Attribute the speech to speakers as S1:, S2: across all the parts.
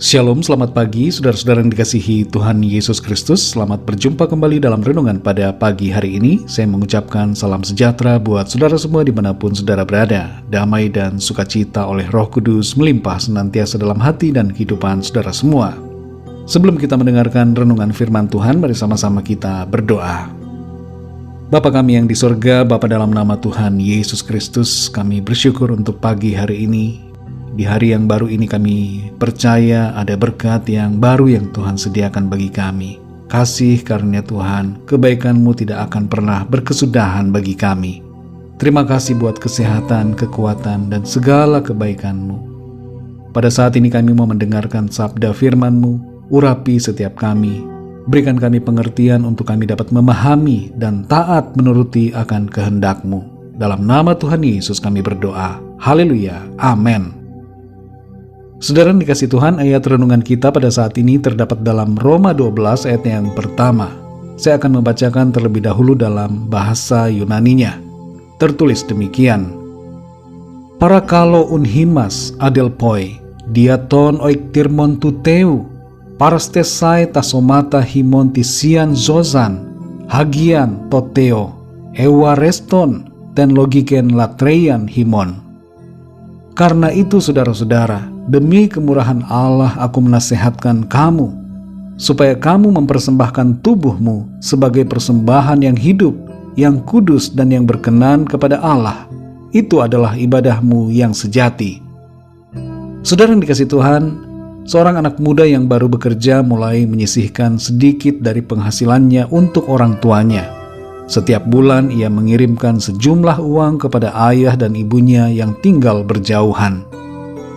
S1: Shalom, selamat pagi saudara-saudara yang dikasihi Tuhan Yesus Kristus. Selamat berjumpa kembali dalam renungan pada pagi hari ini. Saya mengucapkan salam sejahtera buat saudara semua dimanapun saudara berada. Damai dan sukacita oleh Roh Kudus melimpah senantiasa dalam hati dan kehidupan saudara semua. Sebelum kita mendengarkan renungan firman Tuhan, mari sama-sama kita berdoa. Bapa kami yang di sorga, Bapa dalam nama Tuhan Yesus Kristus, kami bersyukur untuk pagi hari ini. Di hari yang baru ini kami percaya ada berkat yang baru yang Tuhan sediakan bagi kami. Kasih karunia Tuhan, kebaikan-Mu tidak akan pernah berkesudahan bagi kami. Terima kasih buat kesehatan, kekuatan, dan segala kebaikan-Mu. Pada saat ini kami mau mendengarkan sabda firman-Mu, urapi setiap kami. Berikan kami pengertian untuk kami dapat memahami dan taat menuruti akan kehendak-Mu. Dalam nama Tuhan Yesus kami berdoa. Haleluya. Amin. Saudara yang dikasih Tuhan, ayat renungan kita pada saat ini terdapat dalam Roma 12 ayat yang pertama. Saya akan membacakan terlebih dahulu dalam bahasa Yunaninya. Tertulis demikian. Parakalo unhimas adelpoi, diaton oiktirmon tuteu, parastesai tasomata himon tisian zozan, hagian toteo, ewareston, ten logiken latreian himon. Karena itu saudara-saudara, demi kemurahan Allah aku menasehatkan kamu, supaya kamu mempersembahkan tubuhmu sebagai persembahan yang hidup, yang kudus dan yang berkenan kepada Allah. Itu adalah ibadahmu yang sejati. Saudara yang dikasih Tuhan, seorang anak muda yang baru bekerja mulai menyisihkan sedikit dari penghasilannya untuk orang tuanya. Setiap bulan ia mengirimkan sejumlah uang kepada ayah dan ibunya yang tinggal berjauhan.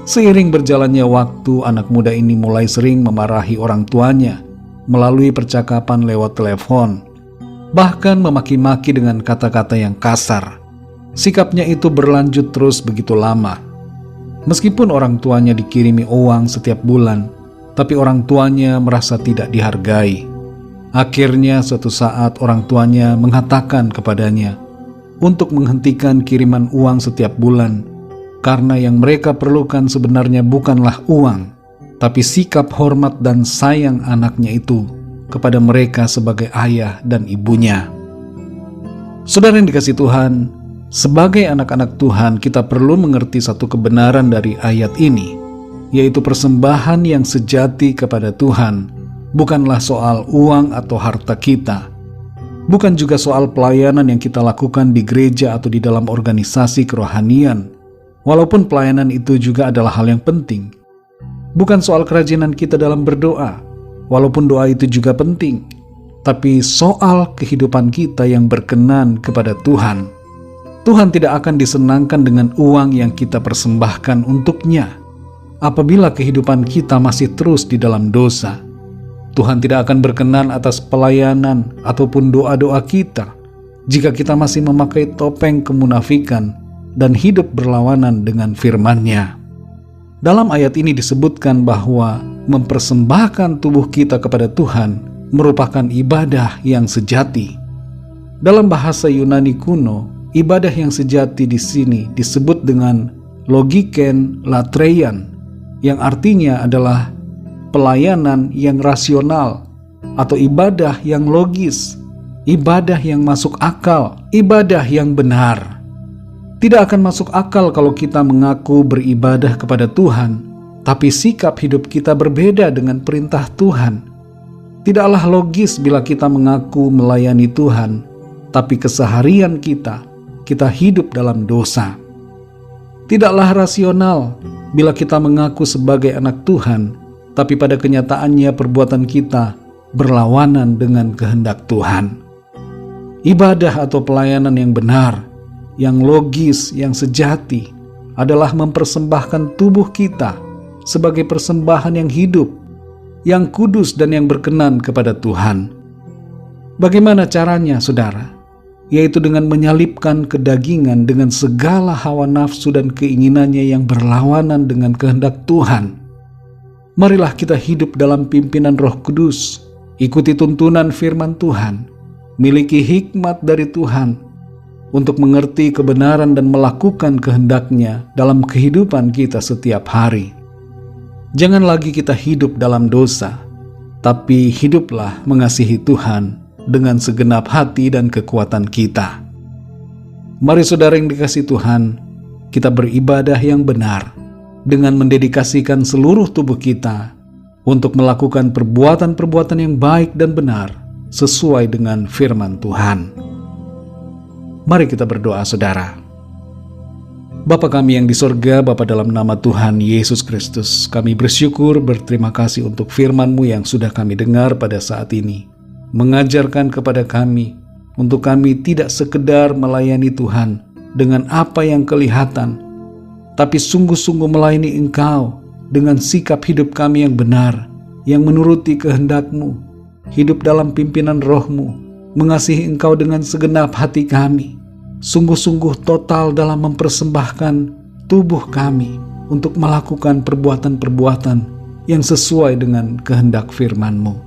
S1: Seiring berjalannya waktu, anak muda ini mulai sering memarahi orang tuanya melalui percakapan lewat telepon, bahkan memaki-maki dengan kata-kata yang kasar. Sikapnya itu berlanjut terus begitu lama. Meskipun orang tuanya dikirimi uang setiap bulan, tapi orang tuanya merasa tidak dihargai. Akhirnya suatu saat orang tuanya mengatakan kepadanya untuk menghentikan kiriman uang setiap bulan, karena yang mereka perlukan sebenarnya bukanlah uang, tapi sikap hormat dan sayang anaknya itu kepada mereka sebagai ayah dan ibunya. Saudara yang dikasih Tuhan, sebagai anak-anak Tuhan kita perlu mengerti satu kebenaran dari ayat ini, yaitu persembahan yang sejati kepada Tuhan bukanlah soal uang atau harta kita. Bukan juga soal pelayanan yang kita lakukan di gereja atau di dalam organisasi kerohanian, walaupun pelayanan itu juga adalah hal yang penting. Bukan soal kerajinan kita dalam berdoa, walaupun doa itu juga penting, tapi soal kehidupan kita yang berkenan kepada Tuhan. Tuhan tidak akan disenangkan dengan uang yang kita persembahkan untuknya apabila kehidupan kita masih terus di dalam dosa. Tuhan tidak akan berkenan atas pelayanan ataupun doa-doa kita jika kita masih memakai topeng kemunafikan dan hidup berlawanan dengan firman-Nya. Dalam ayat ini disebutkan bahwa mempersembahkan tubuh kita kepada Tuhan merupakan ibadah yang sejati. Dalam bahasa Yunani kuno, ibadah yang sejati di sini disebut dengan logiken latreian, yang artinya adalah pelayanan yang rasional atau ibadah yang logis, ibadah yang masuk akal, ibadah yang benar. Tidak akan masuk akal kalau kita mengaku beribadah kepada Tuhan, tapi sikap hidup kita berbeda dengan perintah Tuhan. Tidaklah logis bila kita mengaku melayani Tuhan, tapi keseharian kita hidup dalam dosa. Tidaklah rasional bila kita mengaku sebagai anak Tuhan, tapi pada kenyataannya perbuatan kita berlawanan dengan kehendak Tuhan. Ibadah atau pelayanan yang benar, yang logis, yang sejati adalah mempersembahkan tubuh kita sebagai persembahan yang hidup, yang kudus dan yang berkenan kepada Tuhan. Bagaimana caranya, saudara? Yaitu dengan menyalipkan kedagingan dengan segala hawa nafsu dan keinginannya yang berlawanan dengan kehendak Tuhan. Marilah kita hidup dalam pimpinan Roh Kudus, ikuti tuntunan firman Tuhan, miliki hikmat dari Tuhan untuk mengerti kebenaran dan melakukan kehendak-Nya dalam kehidupan kita setiap hari. Jangan lagi kita hidup dalam dosa, tapi hiduplah mengasihi Tuhan dengan segenap hati dan kekuatan kita. Mari saudara yang dikasihi Tuhan, kita beribadah yang benar dengan mendedikasikan seluruh tubuh kita untuk melakukan perbuatan-perbuatan yang baik dan benar sesuai dengan firman Tuhan. Mari kita berdoa saudara. Bapa kami yang di sorga, Bapa dalam nama Tuhan Yesus Kristus, kami bersyukur, berterima kasih untuk firman-Mu yang sudah kami dengar pada saat ini. Mengajarkan kepada kami, untuk kami tidak sekedar melayani Tuhan dengan apa yang kelihatan, tapi sungguh-sungguh melayani Engkau dengan sikap hidup kami yang benar, yang menuruti kehendak-Mu, hidup dalam pimpinan Roh-Mu, mengasihi Engkau dengan segenap hati kami, sungguh-sungguh total dalam mempersembahkan tubuh kami untuk melakukan perbuatan-perbuatan yang sesuai dengan kehendak firman-Mu.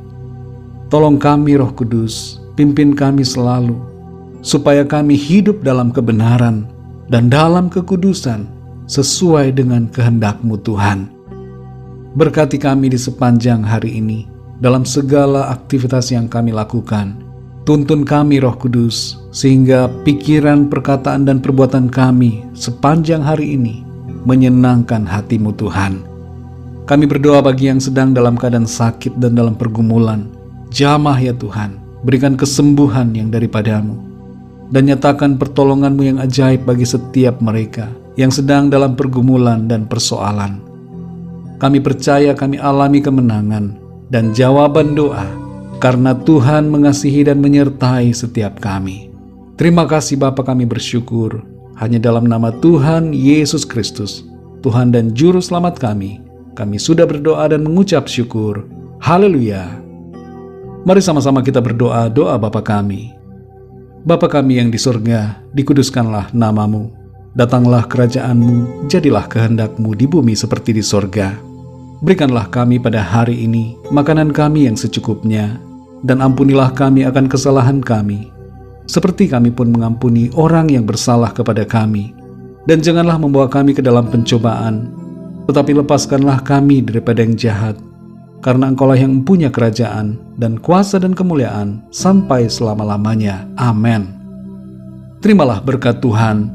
S1: Tolong kami Roh Kudus, pimpin kami selalu, supaya kami hidup dalam kebenaran dan dalam kekudusan sesuai dengan kehendak-Mu Tuhan. Berkati kami di sepanjang hari ini, dalam segala aktivitas yang kami lakukan. Tuntun kami Roh Kudus, sehingga pikiran, perkataan, dan perbuatan kami sepanjang hari ini menyenangkan hati-Mu Tuhan. Kami berdoa bagi yang sedang dalam keadaan sakit dan dalam pergumulan. Jamah ya Tuhan, berikan kesembuhan yang daripada-Mu, dan nyatakan pertolongan-Mu yang ajaib bagi setiap mereka yang sedang dalam pergumulan dan persoalan. Kami percaya kami alami kemenangan dan jawaban doa, karena Tuhan mengasihi dan menyertai setiap kami. Terima kasih Bapa, kami bersyukur. Hanya dalam nama Tuhan Yesus Kristus, Tuhan dan Juru Selamat kami sudah berdoa dan mengucap syukur. Haleluya. Mari sama-sama kita berdoa doa Bapa kami. Bapa kami yang di sorga, dikuduskanlah nama-Mu. Datanglah kerajaan-Mu, jadilah kehendak-Mu di bumi seperti di sorga. Berikanlah kami pada hari ini makanan kami yang secukupnya, dan ampunilah kami akan kesalahan kami, seperti kami pun mengampuni orang yang bersalah kepada kami. Dan janganlah membawa kami ke dalam pencobaan, tetapi lepaskanlah kami daripada yang jahat, karena Engkaulah yang mempunyai kerajaan dan kuasa dan kemuliaan sampai selama-lamanya. Amin. Terimalah berkat Tuhan.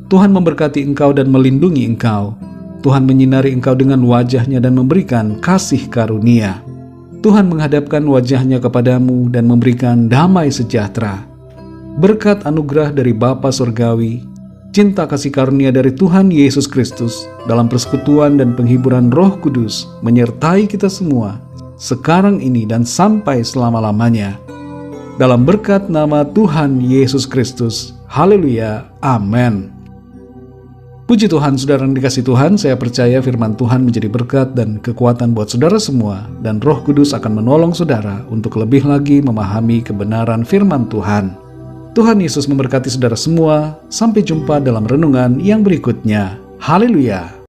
S1: Tuhan memberkati engkau dan melindungi engkau. Tuhan menyinari engkau dengan wajah-Nya dan memberikan kasih karunia. Tuhan menghadapkan wajah-Nya kepadamu dan memberikan damai sejahtera. Berkat anugerah dari Bapa Surgawi, cinta kasih karunia dari Tuhan Yesus Kristus, dalam persekutuan dan penghiburan Roh Kudus menyertai kita semua, sekarang ini dan sampai selama-lamanya. Dalam berkat nama Tuhan Yesus Kristus. Haleluya. Amin. Puji Tuhan, saudara yang dikasihi Tuhan, saya percaya firman Tuhan menjadi berkat dan kekuatan buat saudara semua, dan Roh Kudus akan menolong saudara untuk lebih lagi memahami kebenaran firman Tuhan. Tuhan Yesus memberkati saudara semua. Sampai jumpa dalam renungan yang berikutnya. Haleluya.